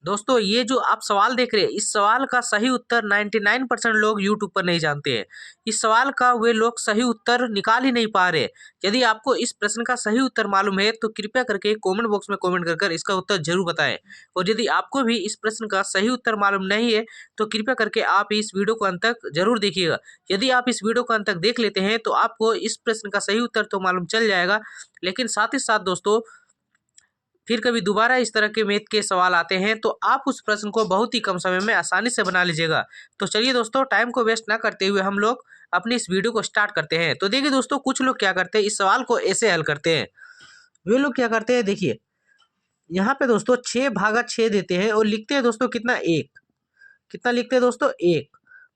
दोस्तों ये जो आप सवाल देख रहे हैं, इस सवाल का सही उत्तर 99% लोग यूट्यूब पर नहीं जानते हैं। इस सवाल का वे लोग सही उत्तर निकाल ही नहीं पा रहे। यदि आपको इस प्रश्न का सही उत्तर मालूम है तो कृपया करके कमेंट बॉक्स में कमेंट कर इसका उत्तर जरूर बताएं। और यदि आपको भी इस प्रश्न का सही उत्तर मालूम नहीं है तो कृपया करके आप इस वीडियो को अंत तक जरूर देखिएगा। यदि आप इस वीडियो को अंत तक देख लेते हैं तो आपको इस प्रश्न का सही उत्तर तो मालूम चल जाएगा, लेकिन साथ ही साथ दोस्तों फिर कभी दोबारा इस तरह के मैथ के सवाल आते हैं तो आप उस प्रश्न को बहुत ही कम समय में आसानी से बना लीजिएगा। तो चलिए दोस्तों, टाइम को वेस्ट ना करते हुए हम लोग अपनी इस वीडियो को स्टार्ट करते हैं। तो देखिए दोस्तों, कुछ लोग क्या करते हैं, इस सवाल को ऐसे हल करते हैं। वे लोग क्या करते हैं, देखिए यहाँ पे दोस्तों 6/6 देते हैं और लिखते हैं दोस्तों कितना, 1। कितना लिखते हैं दोस्तों, 1।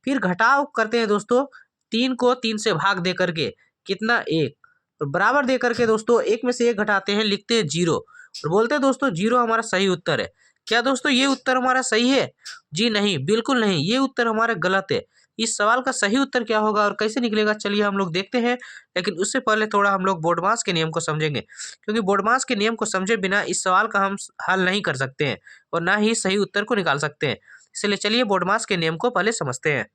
फिर घटाव करते हैं दोस्तों 3 को 3 से भाग दे करके, कितना, 1। और बराबर दे करके दोस्तों 1 में से 1 घटाते हैं, लिखते हैं 0 और बोलते हैं दोस्तों 0 हमारा सही उत्तर है। क्या दोस्तों ये उत्तर हमारा सही है? जी नहीं, बिल्कुल नहीं, ये उत्तर हमारा गलत है। इस सवाल का सही उत्तर क्या होगा और कैसे निकलेगा, चलिए हम लोग देखते हैं। लेकिन उससे पहले थोड़ा हम लोग बोर्डमास के नियम को समझेंगे, क्योंकि बोर्डमास के नियम को समझे बिना इस सवाल का हम हल नहीं कर सकते हैं और ना ही सही उत्तर को निकाल सकते हैं। इसलिए चलिए बोर्डमास के नियम को पहले समझते हैं।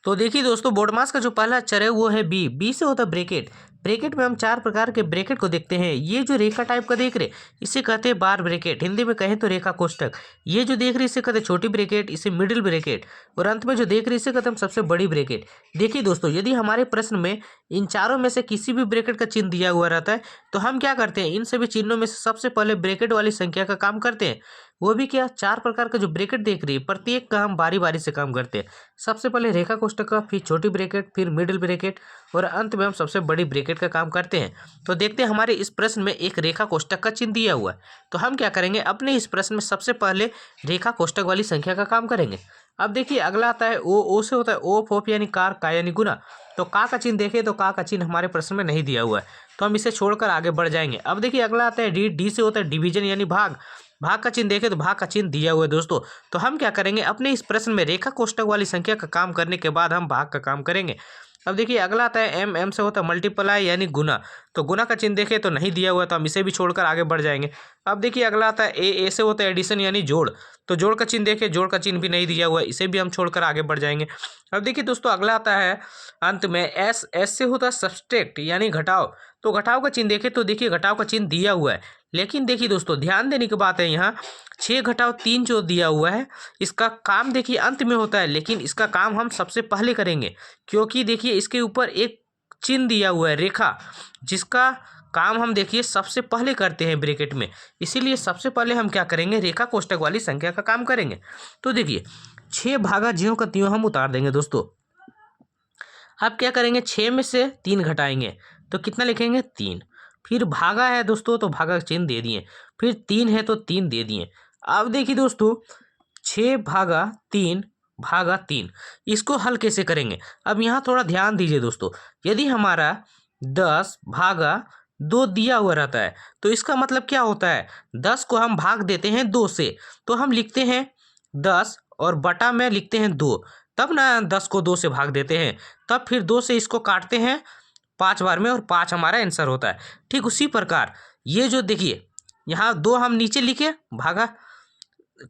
तो देखिए दोस्तों, बोर्डमास का जो पहला अक्षर है वो है बी। बी से होता है ब्रैकेट। ब्रैकेट में हम 4 प्रकार के ब्रैकेट को देखते हैं। ये जो रेखा टाइप का देख रहे, इसे कहते हैं बार ब्रैकेट, हिंदी में कहें तो रेखा कोष्टक। ये जो देख रहे इसे कहते हैं छोटी ब्रैकेट, इसे मिडिल ब्रैकेट, और अंत में जो देख रहे इसे कहते हैं हम सबसे बड़ी ब्रैकेट। देखिए दोस्तों, यदि हमारे प्रश्न में इन चारों में से किसी भी ब्रैकेट का चिन्ह दिया हुआ रहता है तो हम क्या करते हैं, इन सभी चिन्हों में से सबसे पहले ब्रैकेट वाली संख्या का काम करते हैं। वो भी क्या, 4 प्रकार का जो ब्रैकेट देख रही है प्रत्येक का हम बारी बारी से काम करते हैं। सबसे पहले रेखा कोष्टक का, फिर छोटी ब्रैकेट, फिर मिडिल ब्रैकेट और अंत में हम सबसे बड़ी ब्रैकेट का काम करते हैं। तो देखते हैं हमारे इस प्रश्न में एक रेखा कोष्टक का चिन्ह दिया हुआ है। तो हम क्या करेंगे, अपने इस प्रश्न में सबसे पहले रेखा कोष्टक वाली संख्या का काम करेंगे। अब देखिए अगला आता है ओ। ओ से होता है ओफ ओफ यानी कार, का यानी गुना। तो का चिन्ह देखें तो का चिन्ह हमारे प्रश्न में नहीं दिया हुआ है, तो हम इसे छोड़कर आगे बढ़ जाएंगे। अब देखिए अगला आता है डी। डी से होता है डिवीजन यानी भाग। भाग का चिन्ह देखें तो भाग का चिन्ह दिया हुआ है दोस्तों। तो हम क्या करेंगे, अपने इस प्रश्न में रेखा कोष्टक वाली संख्या का काम करने के बाद हम भाग का काम करेंगे। अब देखिए अगला आता है एम। एम से होता है मल्टीप्लाई यानी गुना। तो गुना का चिन्ह देखें तो नहीं दिया हुआ है, तो हम इसे भी छोड़कर आगे बढ़ जाएंगे। अब देखिए अगला आता है ए। ए से होता है एडिशन यानी जोड़। तो जोड़ का चिन्ह देखें, जोड़ का चिन्ह भी नहीं दिया हुआ है, इसे भी हम छोड़कर आगे बढ़ जाएंगे। अब देखिए दोस्तों अगला आता है अंत में एस। एस से होता है सब्सट्रैक्ट यानी घटाव। तो घटाव का चिन्ह देखें तो देखिए घटाव का चिन्ह दिया हुआ है, लेकिन देखिए दोस्तों ध्यान देने की बात है, यहाँ 6/3 जो दिया हुआ है इसका काम देखिए अंत में होता है, लेकिन इसका काम हम सबसे पहले करेंगे, क्योंकि देखिए इसके ऊपर एक चिन्ह दिया हुआ है रेखा, जिसका काम हम देखिए सबसे पहले करते हैं ब्रैकेट में। इसीलिए सबसे पहले हम क्या करेंगे, रेखा कोष्टक वाली संख्या का काम करेंगे। तो देखिए 6 ज्यों का त्यों हम उतार देंगे दोस्तों। अब क्या करेंगे, 6 में से 3 घटाएंगे तो कितना लिखेंगे, 3। फिर भागा है दोस्तों तो भागा का चिन्ह दे दिए, फिर 3 है तो 3 दे दिए। अब देखिए दोस्तों 6/3 इसको हल कैसे करेंगे। अब यहाँ थोड़ा ध्यान दीजिए दोस्तों, यदि हमारा 10/2 दिया हुआ रहता है तो इसका मतलब क्या होता है, 10 को हम भाग देते हैं 2 से, तो हम लिखते हैं 10 और बटा में लिखते हैं 2, तब ना 10 को 2 से भाग देते हैं, तब फिर 2 से इसको काटते हैं 5 बार में और 5 हमारा आंसर होता है। ठीक उसी प्रकार ये जो देखिए यहाँ 2 हम नीचे लिखे, भागा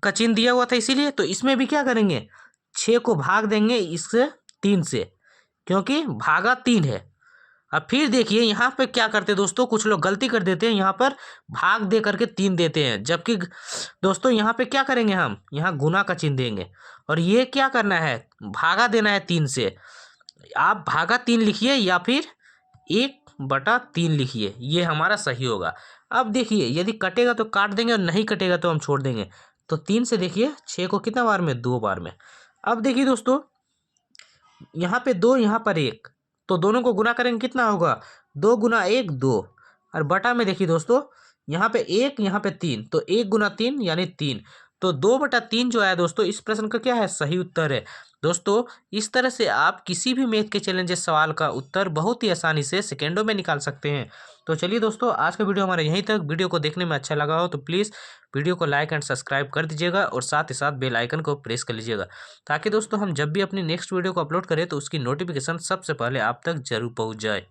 का चिन्ह दिया हुआ था इसीलिए, तो इसमें भी क्या करेंगे, 6 को भाग देंगे इससे 3 से, क्योंकि भागा 3 है। अब फिर देखिए यहाँ पे क्या करते हैं दोस्तों, कुछ लोग गलती कर देते हैं, यहाँ पर भाग दे करके 3 देते हैं, जबकि दोस्तों यहाँ पे क्या करेंगे, हम यहाँ गुना का चिन्ह देंगे और ये क्या करना है, भागा देना है 3 से। आप भागा 3 लिखिए या फिर 1/3 लिखिए, ये हमारा सही होगा। अब देखिए यदि कटेगा तो काट देंगे और नहीं कटेगा तो हम छोड़ देंगे। तो 3 से देखिए 6 को कितना बार में, 2 बार में। अब देखिए दोस्तों यहाँ पे 2, यहाँ पर 1, तो दोनों को गुना करेंगे कितना होगा, 2 गुना 1 2, और बटा में देखिए दोस्तों यहाँ पे 1 यहाँ पे 3, तो 1 गुना 3 यानी 3। तो 2/3 जो है दोस्तों इस प्रश्न का क्या है, सही उत्तर है। दोस्तों इस तरह से आप किसी भी मैथ के चैलेंजेस सवाल का उत्तर बहुत ही आसानी से सेकेंडों में निकाल सकते हैं। तो चलिए दोस्तों, आज का वीडियो हमारा यहीं तक। वीडियो को देखने में अच्छा लगा हो तो प्लीज़ वीडियो को लाइक एंड सब्सक्राइब कर दीजिएगा और साथ ही साथ बेल आइकन को प्रेस कर लीजिएगा, ताकि दोस्तों हम जब भी अपनी नेक्स्ट वीडियो को अपलोड करें तो उसकी नोटिफिकेशन सबसे पहले आप तक जरूर पहुंच जाए।